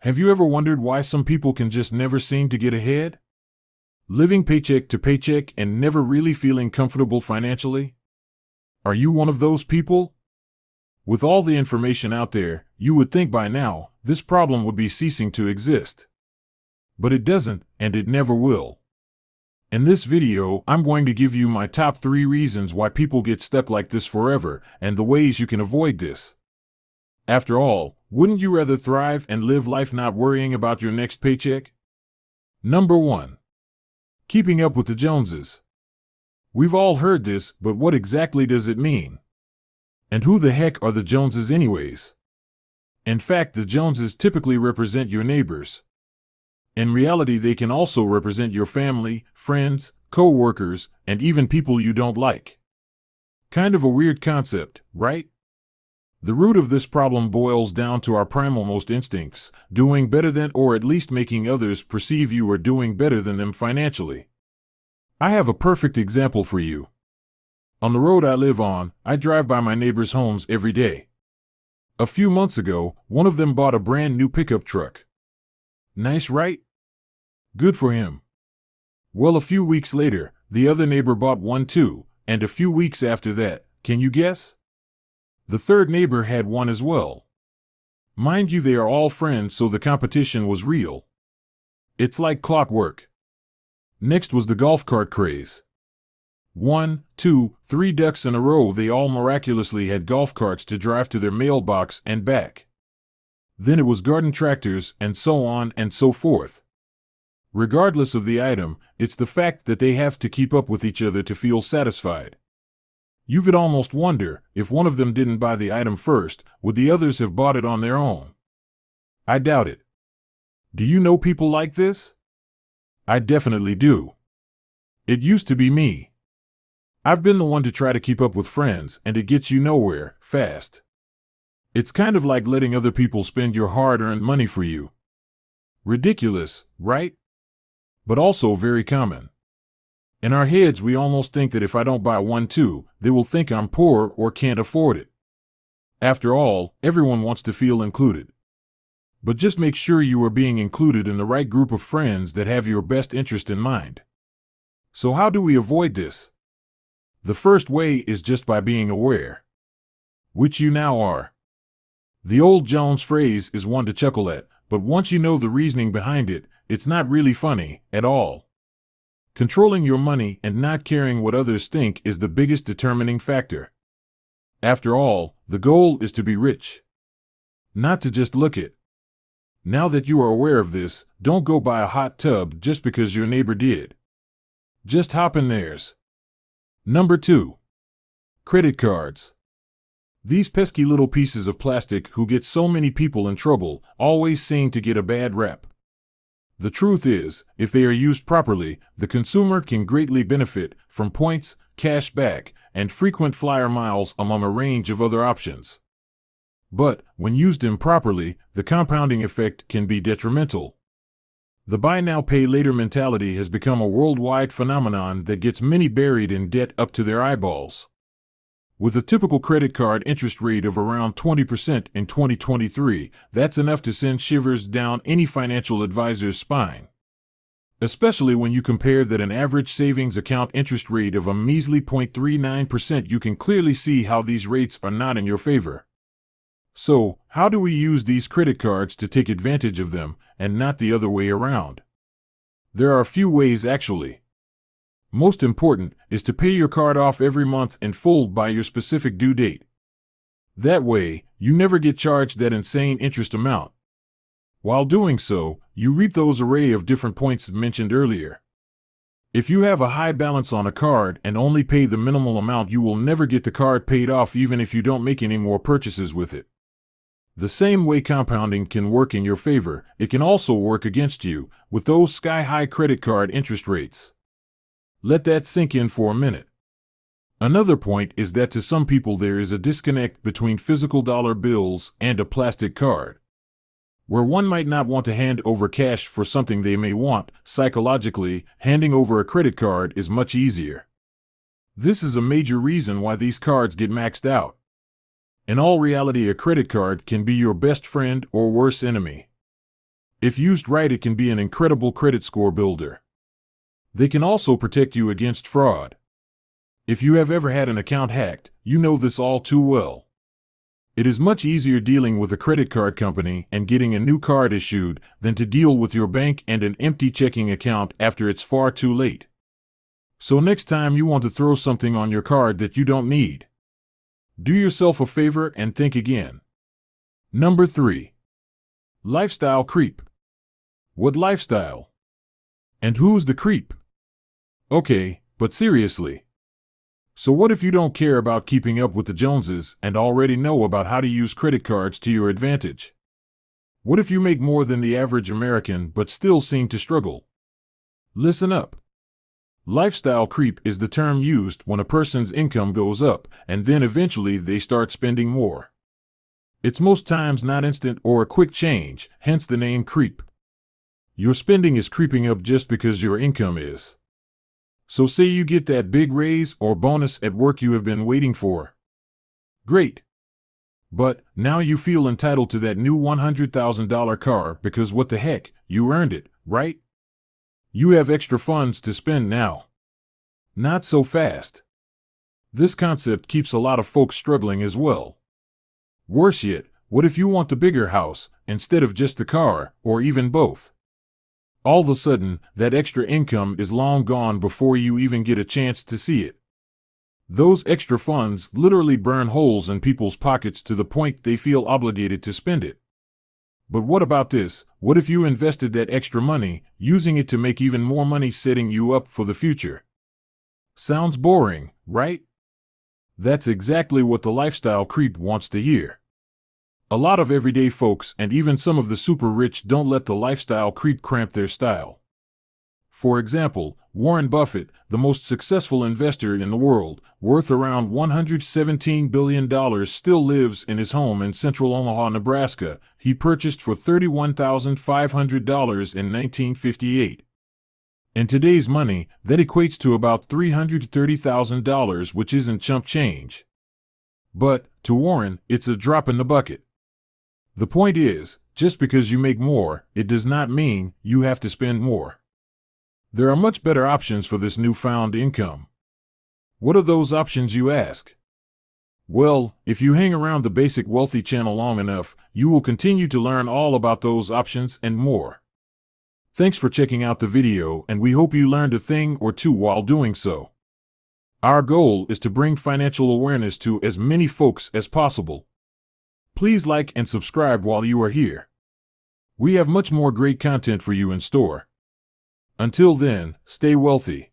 Have you ever wondered why some people can just never seem to get ahead? Living paycheck to paycheck and never really feeling comfortable financially? Are you one of those people? With all the information out there, you would think by now, this problem would be ceasing to exist. But it doesn't, and it never will. In this video, I'm going to give you my top 3 reasons why people get stuck like this forever, and the ways you can avoid this. After all, wouldn't you rather thrive and live life not worrying about your next paycheck? Number 1. Keeping up with the Joneses. We've all heard this, but what exactly does it mean? And who the heck are the Joneses anyways? In fact, the Joneses typically represent your neighbors. In reality, they can also represent your family, friends, co-workers, and even people you don't like. Kind of a weird concept, right? The root of this problem boils down to our primalmost instincts, doing better than or at least making others perceive you are doing better than them financially. I have a perfect example for you. On the road I live on, I drive by my neighbors' homes every day. A few months ago, one of them bought a brand new pickup truck. Nice, right? Good for him. Well, a few weeks later, the other neighbor bought one too, and a few weeks after that, can you guess? The third neighbor had one as well. Mind you, they are all friends, so the competition was real. It's like clockwork. Next was the golf cart craze. 1, 2, 3 ducks in a row, they all miraculously had golf carts to drive to their mailbox and back. Then it was garden tractors, and so on and so forth. Regardless of the item, it's the fact that they have to keep up with each other to feel satisfied. You could almost wonder, if one of them didn't buy the item first, would the others have bought it on their own? I doubt it. Do you know people like this? I definitely do. It used to be me. I've been the one to try to keep up with friends, and it gets you nowhere, fast. It's kind of like letting other people spend your hard-earned money for you. Ridiculous, right? But also very common. In our heads, we almost think that if I don't buy one too, they will think I'm poor or can't afford it. After all, everyone wants to feel included. But just make sure you are being included in the right group of friends that have your best interest in mind. So how do we avoid this? The first way is just by being aware. Which you now are. The old Jones phrase is one to chuckle at, but once you know the reasoning behind it, it's not really funny at all. Controlling your money and not caring what others think is the biggest determining factor. After all, the goal is to be rich. Not to just look it. Now that you are aware of this, don't go buy a hot tub just because your neighbor did. Just hop in theirs. Number 2. Credit cards. These pesky little pieces of plastic who get so many people in trouble always seem to get a bad rap. The truth is, if they are used properly, the consumer can greatly benefit from points, cash back, and frequent flyer miles among a range of other options. But, when used improperly, the compounding effect can be detrimental. The buy now pay later mentality has become a worldwide phenomenon that gets many buried in debt up to their eyeballs. With a typical credit card interest rate of around 20% in 2023, that's enough to send shivers down any financial advisor's spine. Especially when you compare that an average savings account interest rate of a measly 0.39%, you can clearly see how these rates are not in your favor. So, how do we use these credit cards to take advantage of them, and not the other way around? There are a few ways actually. Most important is to pay your card off every month in full by your specific due date. That way, you never get charged that insane interest amount. While doing so, you reap those array of different points mentioned earlier. If you have a high balance on a card and only pay the minimal amount, you will never get the card paid off even if you don't make any more purchases with it. The same way compounding can work in your favor, it can also work against you, with those sky-high credit card interest rates. Let that sink in for a minute. Another point is that to some people there is a disconnect between physical dollar bills and a plastic card. Where one might not want to hand over cash for something they may want, psychologically, handing over a credit card is much easier. This is a major reason why these cards get maxed out. In all reality, a credit card can be your best friend or worst enemy. If used right, it can be an incredible credit score builder. They can also protect you against fraud. If you have ever had an account hacked, you know this all too well. It is much easier dealing with a credit card company and getting a new card issued than to deal with your bank and an empty checking account after it's far too late. So next time you want to throw something on your card that you don't need, do yourself a favor and think again. Number 3. Lifestyle creep. What lifestyle? And who's the creep? Okay, but seriously. So what if you don't care about keeping up with the Joneses and already know about how to use credit cards to your advantage? What if you make more than the average American but still seem to struggle? Listen up. Lifestyle creep is the term used when a person's income goes up and then eventually they start spending more. It's most times not instant or a quick change, hence the name creep. Your spending is creeping up just because your income is. So say you get that big raise or bonus at work you have been waiting for. Great. But now you feel entitled to that new $100,000 car because what the heck, you earned it, right? You have extra funds to spend now. Not so fast. This concept keeps a lot of folks struggling as well. Worse yet, what if you want the bigger house instead of just the car, or even both? All of a sudden, that extra income is long gone before you even get a chance to see it. Those extra funds literally burn holes in people's pockets to the point they feel obligated to spend it. But what about this? What if you invested that extra money, using it to make even more money, setting you up for the future? Sounds boring, right? That's exactly what the lifestyle creep wants to hear. A lot of everyday folks and even some of the super rich don't let the lifestyle creep cramp their style. For example, Warren Buffett, the most successful investor in the world, worth around $117 billion, still lives in his home in central Omaha, Nebraska. He purchased for $31,500 in 1958. In today's money, that equates to about $330,000, which isn't chump change. But, to Warren, it's a drop in the bucket. The point is, just because you make more, it does not mean you have to spend more. There are much better options for this newfound income. What are those options, you ask? Well, if you hang around the Basic Wealthy channel long enough, you will continue to learn all about those options and more. Thanks for checking out the video, and we hope you learned a thing or two while doing so. Our goal is to bring financial awareness to as many folks as possible. Please like and subscribe while you are here. We have much more great content for you in store. Until then, stay wealthy.